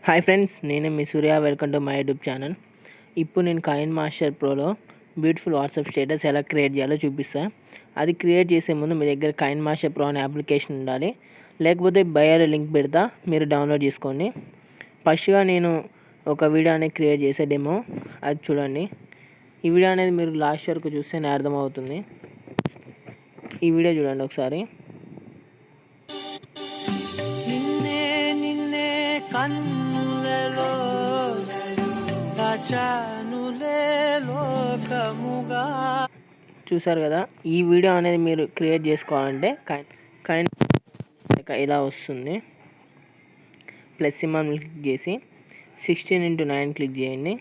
Hi friends, నేను మీ Surya. Welcome to my YouTube channel. ఇప్పుడు నేను కాయిన్ మాస్టర్ ప్రోలో బ్యూటిఫుల్ వాట్సాప్ స్టేటస్ ఎలా క్రియేట్ చేయాలో చూపిస్తా. అది క్రియేట్ చేసే ముందు మీ దగ్గర కాయిన్ మాస్టర్ ప్రో అనే అప్లికేషన్ ఉండాలి. లేకపోతే బయోలో లింక్ పెడతా, మీరు డౌన్లోడ్ చేసుకోండి. ఫస్ట్గా నేను ఒక వీడియో అనేది క్రియేట్ చేసే డెమో, అది చూడండి. ఈ వీడియో అనేది మీరు లాస్ట్ వరకు చూస్తే అర్థమవుతుంది. ఈ వీడియో చూడండి ఒకసారి. చూసారు కదా. ఈ వీడియో అనేది మీరు క్రియేట్ చేసుకోవాలంటే కైన్ ఇలా వస్తుంది. ప్లస్ సింబల్ క్లిక్ చేసి 16:9 క్లిక్ చేయండి.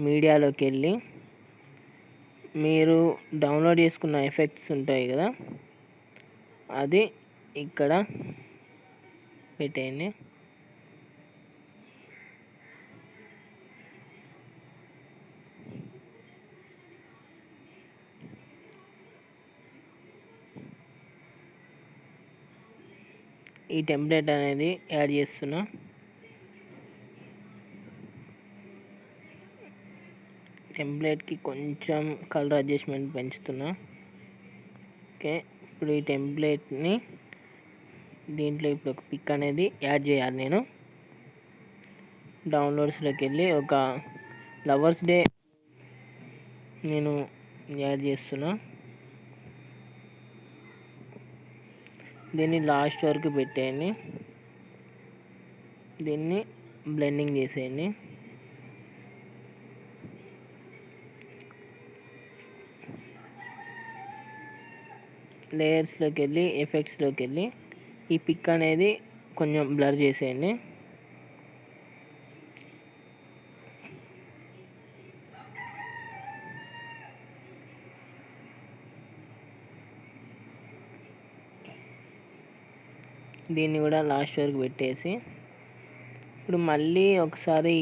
మీడియాలోకి వెళ్ళి మీరు డౌన్లోడ్ చేసుకున్న ఎఫెక్ట్స్ ఉంటాయి కదా, అది ఇక్కడ పెట్టేయండి. ఈ టెంప్లెట్ అనేది యాడ్ చేస్తున్నా. టెంప్లెట్కి కొంచెం కలర్ అడ్జస్ట్మెంట్ పెంచుతున్నా. ఓకే, ఇప్పుడు ఈ టెంప్లెట్ని దీంట్లో ఇప్పుడు ఒక పిక్ అనేది యాడ్ చేయాలి. నేను డౌన్లోడ్స్లోకి వెళ్ళి ఒక లవర్స్ డే నేను యాడ్ చేస్తున్నా. దీన్ని లాస్ట్ వరకు పెట్టేయండి. దీన్ని బ్లెండింగ్ చేసేయండి. లేయర్స్లోకి వెళ్ళి ఎఫెక్ట్స్లోకి వెళ్ళి ఈ పిక్ అనేది కొంచెం బ్లర్ చేసేయండి. దీన్ని కూడా లాస్ట్ వరకు పెట్టేసి ఇప్పుడు మళ్ళీ ఒకసారి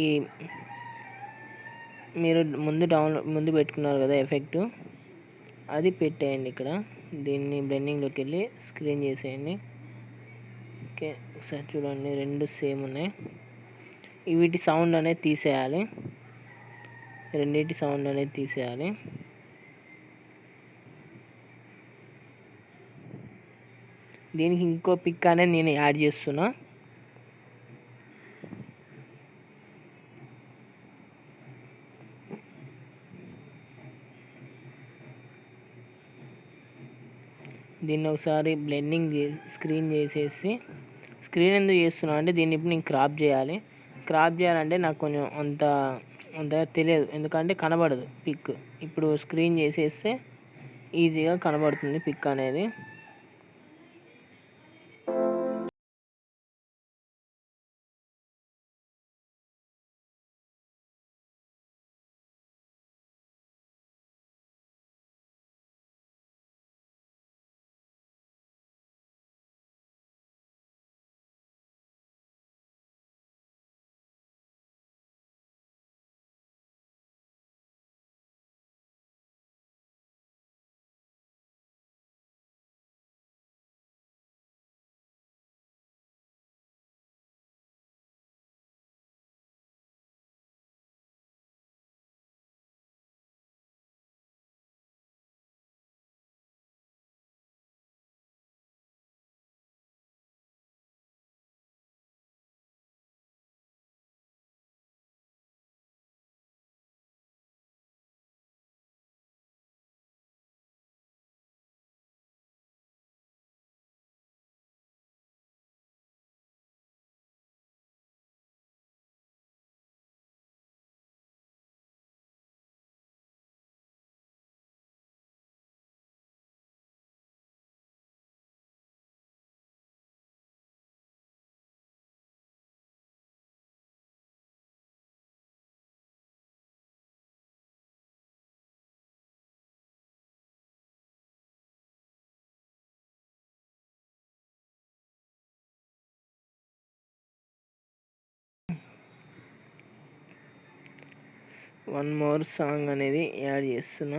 మీరు ముందు పెట్టుకున్నారు కదా ఎఫెక్ట్, అది పెట్టేయండి ఇక్కడ. దీన్ని బ్లెండింగ్లోకి వెళ్ళి స్క్రీన్ చేసేయండి. ఓకే, ఒకసారి చూడండి, రెండు సేమ్ ఉన్నాయి. వీటి సౌండ్ అనేది తీసేయాలి. రెండింటి సౌండ్ అనేది తీసేయాలి. దీనికి ఇంకో పిక్ అనేది నేను యాడ్ చేస్తున్నా. దీన్ని ఒకసారి బ్లెండింగ్ స్క్రీన్ చేసేసి, స్క్రీన్ ఎందుకు చేస్తున్నా అంటే దీన్ని ఇప్పుడు నేను క్రాప్ చేయాలి. క్రాప్ చేయాలంటే నాకు కొంచెం అంత తెలియదు, ఎందుకంటే కనబడదు పిక్. ఇప్పుడు స్క్రీన్ చేసేస్తే ఈజీగా కనబడుతుంది పిక్ అనేది. వన్ మోర్ సాంగ్ అనేది యాడ్ చేస్తున్నా.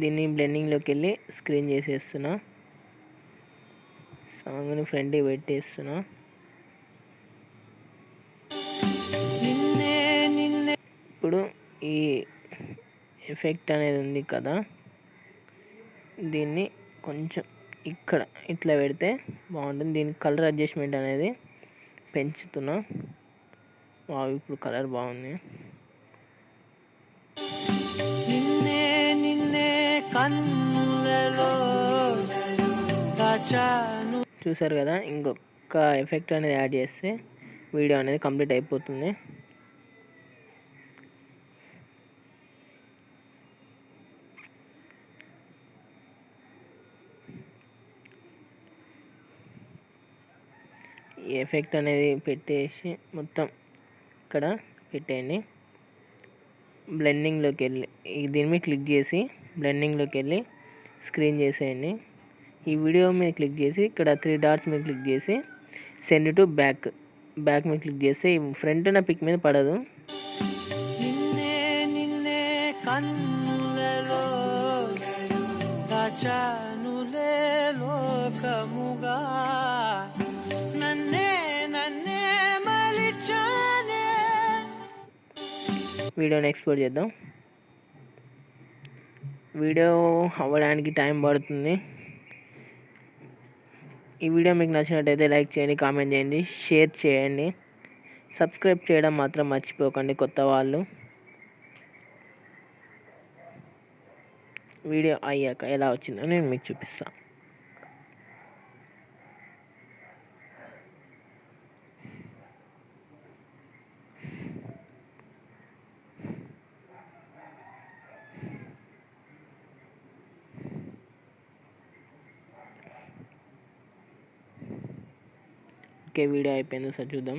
దీన్ని బ్లెండింగ్లోకి వెళ్ళి స్క్రీన్ చేసేస్తున్నా. సాంగ్ని ఫ్రంట్కి పెట్టేస్తున్నా. ఇప్పుడు ఈ ఎఫెక్ట్ అనేది ఉంది కదా, దీన్ని కొంచెం ఇక్కడ ఇట్లా పెడితే బాగుంటుంది. దీనికి కలర్ అడ్జస్ట్మెంట్ అనేది పెంచుతున్నా. ఇప్పుడు కలర్ బాగుంది. చూసారు కదా, ఇంకొక ఎఫెక్ట్ అనేది యాడ్ చేస్తే వీడియో అనేది కంప్లీట్ అయిపోతుంది. ఈ ఎఫెక్ట్ అనేది పెట్టేసి మొత్తం ఇక్కడ పెట్టేయండి. బ్లెండింగ్లోకి వెళ్ళి దీని మీద క్లిక్ చేసి బ్లెండింగ్లోకి వెళ్ళి స్క్రీన్ చేసేయండి. ఈ వీడియో మీద క్లిక్ చేసి ఇక్కడ 3 డాట్స్ మీద క్లిక్ చేసి సెండ్ టు బ్యాక్ మీద క్లిక్ చేస్తే ఫ్రంట్ నా పిక్ మీద పడదు. వీడియోని ఎక్స్పోర్ట్ చేద్దాం. వీడియో అవ్వడానికి టైం పడుతుంది. ఈ వీడియో మీకు నచ్చినట్టయితే లైక్ చేయండి, కామెంట్ చేయండి, షేర్ చేయండి. సబ్స్క్రైబ్ చేయడం మాత్రం మర్చిపోకండి కొత్త వాళ్ళు. వీడియో అయ్యాక ఎలా వచ్చిందో నేను మీకు చూపిస్తాను. ఓకే, వీడియో అయిపోయింది. సార్ చూద్దాం.